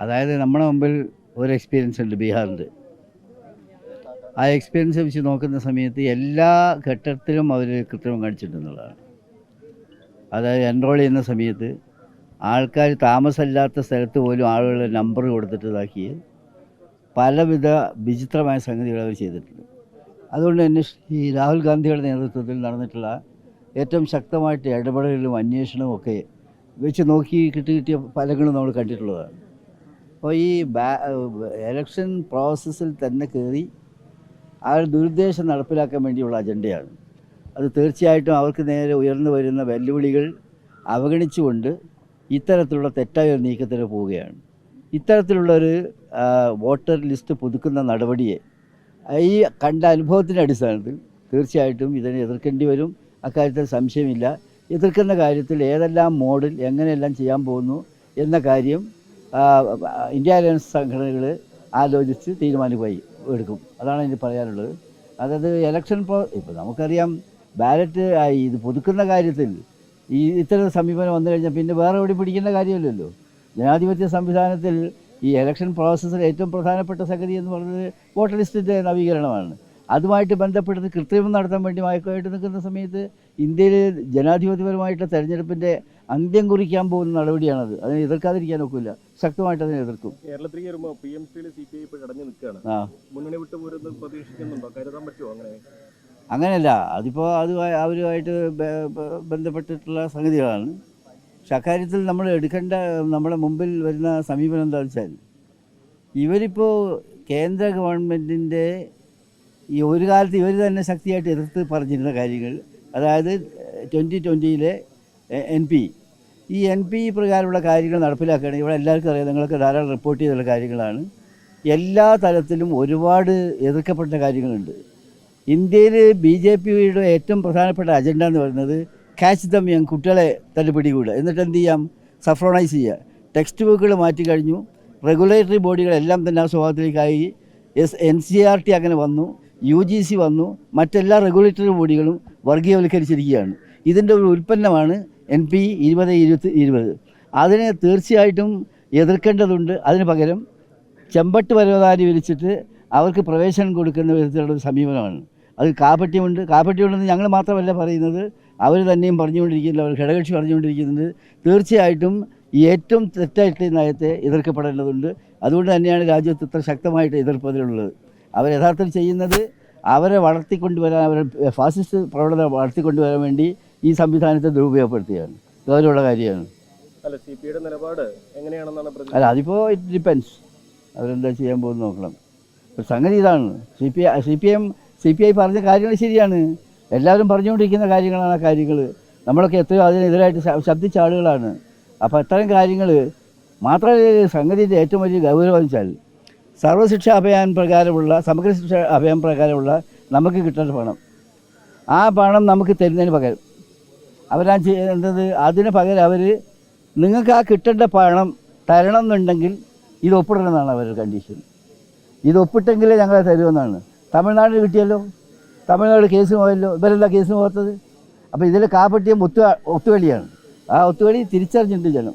അതായത് നമ്മുടെ മുമ്പിൽ ഒരു എക്സ്പീരിയൻസ് ഉണ്ട് ബീഹാറിൻ്റെ. ആ എക്സ്പീരിയൻസ് വെച്ച് നോക്കുന്ന സമയത്ത് എല്ലാ ഘട്ടത്തിലും അവർ കൃത്രിമം കാണിച്ചിട്ടുണ്ടെന്നുള്ളതാണ്. അതായത് എൻറോൾ ചെയ്യുന്ന സമയത്ത് ആൾക്കാർ താമസമില്ലാത്ത സ്ഥലത്ത് പോലും ആളുകളുടെ നമ്പർ കൊടുത്തിട്ട് ഇതാക്കി പലവിധ വിചിത്രമായ സംഗതികൾ അവർ ചെയ്തിട്ടുണ്ട്. അതുകൊണ്ട് തന്നെ ഈ രാഹുൽ ഗാന്ധിയുടെ നേതൃത്വത്തിൽ നടന്നിട്ടുള്ള ഏറ്റവും ശക്തമായിട്ട് ഇടപെടലും അന്വേഷണവും ഒക്കെ വെച്ച് നോക്കി കിട്ടിയ ഫലങ്ങളും നമ്മൾ കണ്ടിട്ടുള്ളതാണ്. അപ്പോൾ ഈ എലക്ഷൻ പ്രോസസ്സിൽ തന്നെ കയറി ആ ഒരു ദുരുദ്ദേശം നടപ്പിലാക്കാൻ വേണ്ടിയുള്ള അജണ്ടയാണ്. അത് തീർച്ചയായിട്ടും അവർക്ക് നേരെ ഉയർന്നു വരുന്ന വെല്ലുവിളികൾ അവഗണിച്ചുകൊണ്ട് ഇത്തരത്തിലുള്ള തെറ്റായ ഒരു നീക്കത്തിന് പോവുകയാണ്. ഇത്തരത്തിലുള്ളൊരു വോട്ടർ ലിസ്റ്റ് പുതുക്കുന്ന നടപടിയെ ഈ കണ്ട അനുഭവത്തിൻ്റെ അടിസ്ഥാനത്തിൽ തീർച്ചയായിട്ടും ഇതിനെ എതിർക്കേണ്ടി വരും. അക്കാര്യത്തിൽ സംശയമില്ല. എതിർക്കുന്ന കാര്യത്തിൽ ഏതെല്ലാം മോഡിൽ എങ്ങനെയെല്ലാം ചെയ്യാൻ പോകുന്നു എന്ന കാര്യം ഇന്ത്യ അലയൻസ് സംഘടനകൾ ആലോചിച്ച് തീരുമാനമായി എടുക്കും. അതാണ് എനിക്ക് പറയാനുള്ളത്. അതായത് ഇലക്ഷൻ ഇപ്പോൾ നമുക്കറിയാം ബാലറ്റ് ഇത് പുതുക്കുന്ന കാര്യത്തിൽ ഇത്തരം സമീപനം വന്നു കഴിഞ്ഞാൽ പിന്നെ വേറെ എവിടെ പിടിക്കേണ്ട കാര്യമില്ലല്ലോ. ജനാധിപത്യ സംവിധാനത്തിൽ ഈ ഇലക്ഷൻ പ്രോസസ്സിൽ ഏറ്റവും പ്രധാനപ്പെട്ട സംഗതി എന്ന് പറയുന്നത് വോട്ടർ ലിസ്റ്റിൻ്റെ നവീകരണമാണ്. അതുമായിട്ട് ബന്ധപ്പെടുത്തി കൃത്രിമം നടത്താൻ വേണ്ടി മയക്കമായിട്ട് നിൽക്കുന്ന സമയത്ത് ഇന്ത്യയിൽ ജനാധിപത്യപരമായിട്ടുള്ള തെരഞ്ഞെടുപ്പിൻ്റെ അന്ത്യം കുറിക്കാൻ പോകുന്ന നടപടിയാണത്. അതിനെ എതിർക്കാതിരിക്കാൻ ഒക്കില്ല. ശക്തമായിട്ട് അതിനെ എതിർക്കും. അങ്ങനെയല്ല, അതിപ്പോൾ അവരുമായിട്ട് ബന്ധപ്പെട്ടിട്ടുള്ള സംഗതികളാണ്. പക്ഷെ അക്കാര്യത്തിൽ നമ്മൾ എടുക്കേണ്ട നമ്മുടെ മുമ്പിൽ വരുന്ന സമീപനം എന്താണെന്ന് വെച്ചാൽ ഇവരിപ്പോൾ കേന്ദ്ര ഗവൺമെൻറ്റിൻ്റെ ഈ ഒരു കാലത്ത് ഇവർ തന്നെ ശക്തിയായിട്ട് എതിർത്ത് പറഞ്ഞിരുന്ന കാര്യങ്ങൾ, അതായത് 2020 NP ഈ NP പ്രകാരമുള്ള കാര്യങ്ങൾ നടപ്പിലാക്കുകയാണെങ്കിൽ ഇവിടെ എല്ലാവർക്കും അറിയാം, നിങ്ങൾക്ക് ധാരാളം റിപ്പോർട്ട് ചെയ്തുള്ള കാര്യങ്ങളാണ്. എല്ലാ തലത്തിലും ഒരുപാട് എതിർക്കപ്പെട്ട കാര്യങ്ങളുണ്ട്. ഇന്ത്യയിൽ BJPയുടെ ഏറ്റവും പ്രധാനപ്പെട്ട അജണ്ട എന്ന് പറയുന്നത് ക്യാച്ച് ദം യങ്, കുട്ടികളെ തന്നെ പിടികൂടുക. എന്നിട്ട് എന്ത് ചെയ്യാം? സഫ്രോണൈസ് ചെയ്യുക. ടെക്സ്റ്റ് ബുക്കുകൾ മാറ്റിക്കഴിഞ്ഞു. റെഗുലേറ്ററി ബോഡികളെല്ലാം തന്നെ ആ സ്വഭാവത്തിലേക്കായി. NCERT അങ്ങനെ വന്നു, UGC വന്നു, മറ്റെല്ലാ റെഗുലേറ്ററി ബോഡികളും വർഗീയവൽക്കരിച്ചിരിക്കുകയാണ്. ഇതിൻ്റെ ഒരു ഉൽപ്പന്നമാണ് NP 2020. അതിനെ തീർച്ചയായിട്ടും എതിർക്കേണ്ടതുണ്ട്. അതിന് പകരം ചെമ്പട്ട് പരവതാനി വിരിച്ചിട്ട് അവർക്ക് പ്രവേശനം കൊടുക്കുന്ന വിധത്തിലുള്ള സമീപനമാണ്. അത് കാപട്യമുണ്ടെന്ന് ഞങ്ങൾ മാത്രമല്ല പറയുന്നത്, അവർ തന്നെയും പറഞ്ഞുകൊണ്ടിരിക്കുന്നത്, അവർ ഘടകകക്ഷി പറഞ്ഞുകൊണ്ടിരിക്കുന്നത്. തീർച്ചയായിട്ടും ഈ ഏറ്റവും തെറ്റായിട്ടുള്ള നയത്തെ എതിർക്കപ്പെടേണ്ടതുണ്ട്. അതുകൊണ്ട് തന്നെയാണ് രാജ്യത്ത് ഇത്ര ശക്തമായിട്ട് എതിർപ്പതിലുള്ളത്. അവർ യഥാർത്ഥത്തിൽ ചെയ്യുന്നത് അവരെ വളർത്തിക്കൊണ്ടുവരാൻ, അവരെ ഫാസിസ്റ്റ് പ്രവണത വളർത്തിക്കൊണ്ടുവരാൻ വേണ്ടി ഈ സംവിധാനത്തെ ദുരുപയോഗപ്പെടുത്തുകയാണ്. ഗൗരവമുള്ള കാര്യമാണ്. അല്ല, അതിപ്പോൾ ഇറ്റ് ഡിപ്പെൻസ് അവരെന്താ ചെയ്യാൻ പോകുന്നത് നോക്കണം. സംഗതി ഇതാണ്. CPI പറഞ്ഞ കാര്യങ്ങൾ ശരിയാണ്. എല്ലാവരും പറഞ്ഞുകൊണ്ടിരിക്കുന്ന കാര്യങ്ങളാണ് ആ കാര്യങ്ങൾ. നമ്മളൊക്കെ എത്രയോ അതിനെതിരായിട്ട് ശബ്ദിച്ച ആളുകളാണ്. അപ്പോൾ അത്തരം കാര്യങ്ങൾ മാത്രമല്ല. സംഗതിൻ്റെ ഏറ്റവും വലിയ ഗൗരവം വെച്ചാൽ സർവ്വശിക്ഷ അഭിയാൻ പ്രകാരമുള്ള, സമഗ്ര ശിക്ഷ അഭിയാൻ പ്രകാരമുള്ള നമുക്ക് കിട്ടേണ്ട പണം, ആ പണം നമുക്ക് തരുന്നതിന് പകരം അവരാ ചെയ്യുന്നത്, അതിന് പകരം അവർ നിങ്ങൾക്ക് ആ കിട്ടേണ്ട പണം തരണം എന്നുണ്ടെങ്കിൽ ഇത് ഒപ്പിടണമെന്നാണ് അവരുടെ കണ്ടീഷൻ. ഇത് ഒപ്പിട്ടെങ്കിലേ ഞങ്ങളെ തരുമെന്നാണ്. തമിഴ്നാടിന് കിട്ടിയല്ലോ, തമിഴ്നാട് കേസ് പോയല്ലോ, ഇവരെല്ലാം കേസ് പോകാത്തത്. അപ്പോൾ ഇതിൽ കാപട്യം ഒത്തുകളിയാണ്. ആ ഒത്തുകളി തിരിച്ചറിഞ്ഞിട്ടുണ്ട് ജനം.